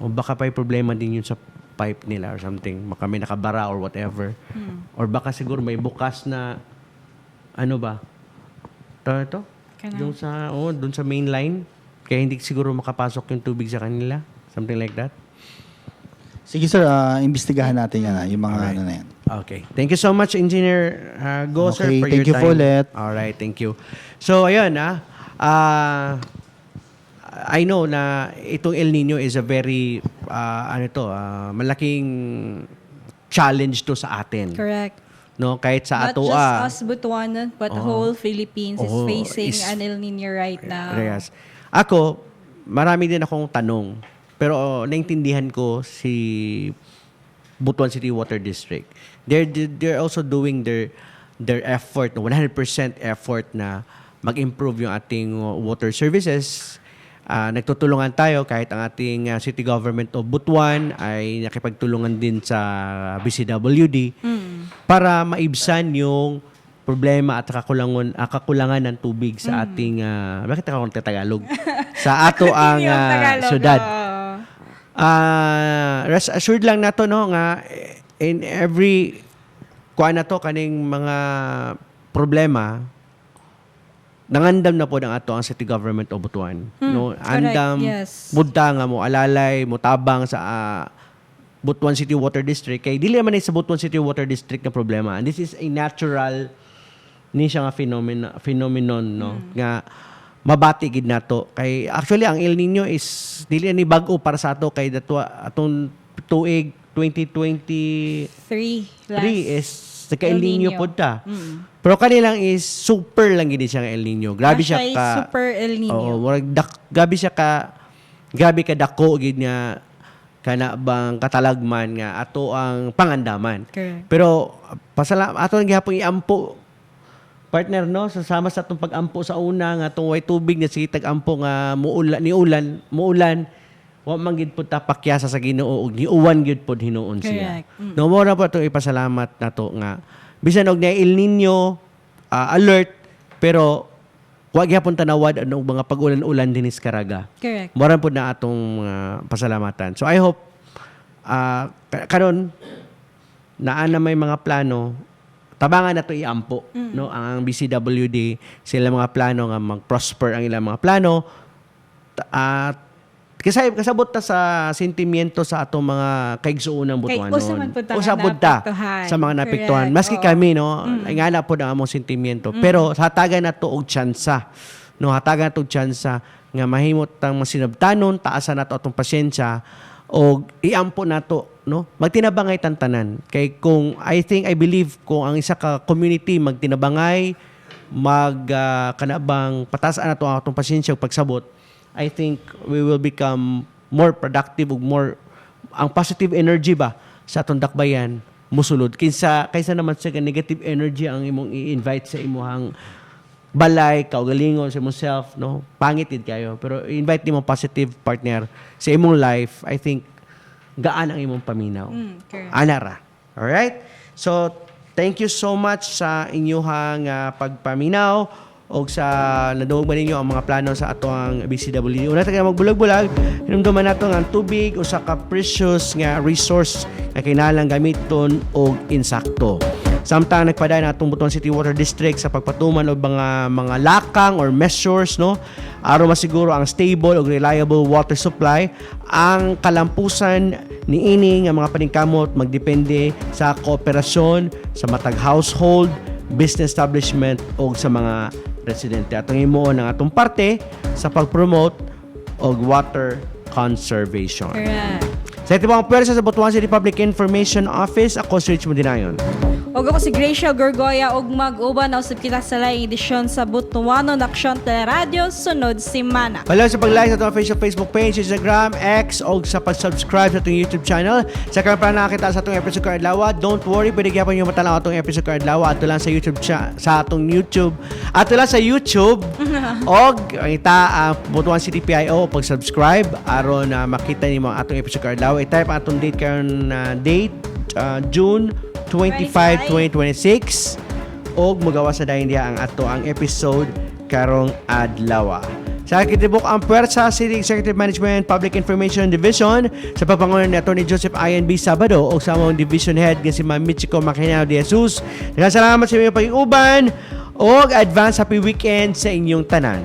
O baka pa problema din yun sa pipe nila or something. Baka may nakabara or whatever. Or baka siguro may bukas na ano ba? Ito? Doon sa main line. Kaya hindi siguro makapasok yung tubig sa kanila. Something like that. Sige sir, imbestigahan natin yan, yung mga Alright. ano na yan. Okay. Thank you so much, Engineer Go, sir, Okay, for thank your you time. po ulit. Alright, thank you. So, ayun, I know na itong El Nino is a very, malaking challenge to sa atin. Correct. No, kahit sa Not ato just us Butuanan, but whole Philippines is Oo, facing is- an El Nino right now. Yes. Ako, marami din akong tanong. Pero naintindihan ko si Butuan City Water District. They're also doing their effort, 100% effort na mag-improve yung ating water services. Nagtutulungan tayo kahit ang ating city government of Butuan ay nakipagtulungan din sa BCWD para maibsan yung problema at kakulangan ng tubig sa ating bakit ako Tagalog sa ato ang Yung Tagalog, syudad. oo. Rest assured lang nato no nga in every kuan na to kaning mga problema nangandam na po ng ato ang city government of Butuan. No, andam yes. budta nga mo alalay mo tabang sa Butuan City Water District kay dili man sa Butuan City Water District na problema. And this is a natural ni siya nga phenomenon no nga mabati gid nato kay actually ang El Nino is dili ni bag-o para sa ato kay atong tuig 2023 is nagka El Nino pod ta. Pero kanilang is super lang gid siya nga El Nino. Grabe siya ka Super El Nino. Oo, grabe siya ka dako gid nga kana bang katalagman nga ato ang pangandaman. Correct. Pero ato ang gihapon iampo partner no sasama sa atong pag-ampo sa una nga atong way tubig na sige tag-ampo nga muulan wa man gid pud ta pakyasa sa Ginoo ug niuwan gid pud hinuon siya. Correct. No mo ra po itong ipasalamat nato nga bisan og na El Nino alert pero wa gyapon tanawad ano mga pag-ulan-ulan dinis Caraga. Correct. Moran pud na atong pasalamatan. So I hope karon naa na may mga plano tabangan na to iampo no ang BCWD sila mga plano nga mag-prosper ang ilang mga plano at kasabot ta sa sentimiento sa atong mga kaigsuonang Butuanon. Kay usa man pud ta nga Usabot ta naapektuhan. sa mga napektuhan. Correct. Maski Oo. kami no, ingana po ang among sentimiento. Pero hatagan na to og tsansa. No, hatagan na to og tsansa nga mahimot tang masinabtanon, taasan nato atong pasyensya og iampo nato no magtinabangay tantanan kay kung I believe kung ang isa ka community magtinabangay kanabang patasan nato ang atong pasyensya ug pagsabot I think we will become more productive ug more ang positive energy ba sa atong dakbayan musulod kaysa naman sa negative energy ang imong i-invite sa imong balay kaugalingon sa imong self no pangit gid kayo pero invite nimo positive partner sa imong life I think gaan ang imong paminaw correct. anara all right so thank you so much sa inyong pagpaminaw o sa nadungog ba ninyo ang mga plano sa ato ang BCWD. Una tayo magbulag-bulag, hinumduman nato ang tubig o sa ka-precious nga resource na kailangan gamiton o insakto. Samtang nagpaday na atong Butuan City Water District sa pagpatuman og mga lakang or measures no aron masiguro ang stable ug reliable water supply ang kalampusan niini nga mga paningkamot magdepende sa kooperasyon sa matag household, business establishment o sa mga residente. Atong himuon ang atong parte sa pag-promote og water conservation. Correct. Sa ito pang pwersa sa Butuan City Public Information Office, ako si Rich Modinayon. Og ako si Gracia Gorgoya og mag-uban na usab kita sa laing edisyon sa Butuanon Aksyon Teleradyo sunod semana. Palaw sa pag-like sa atong official Facebook page, Instagram, X, o sa pag-subscribe sa atong YouTube channel. Sa karon para nakakita sa atong episode card lawa, don't worry, pwede gyapon yung matanaw atong episode card lawa ato lang sa YouTube sa atong YouTube. Ato lang sa YouTube og ita ang Butuan City PIO pag-subscribe aron makita nimo ang atong episode card lawa. I-type ang atong date karon date June 25, 2026 og magawa sa dayon diha ang ato ang episode karong adlaw. Sa kitibok ang puwersa City Executive Management Public Information Division sa pagpangunan ni Atty. Joseph Ian B. Sabado o sa among Division Head nga si Ma'am Michiko Makinao de Jesus. Salamat sa inyong pag-iuban O advance happy weekend sa inyong tanan.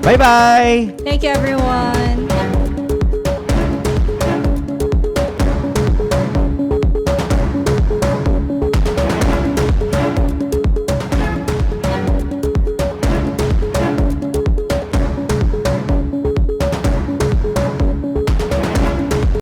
Bye-bye! Thank you, everyone.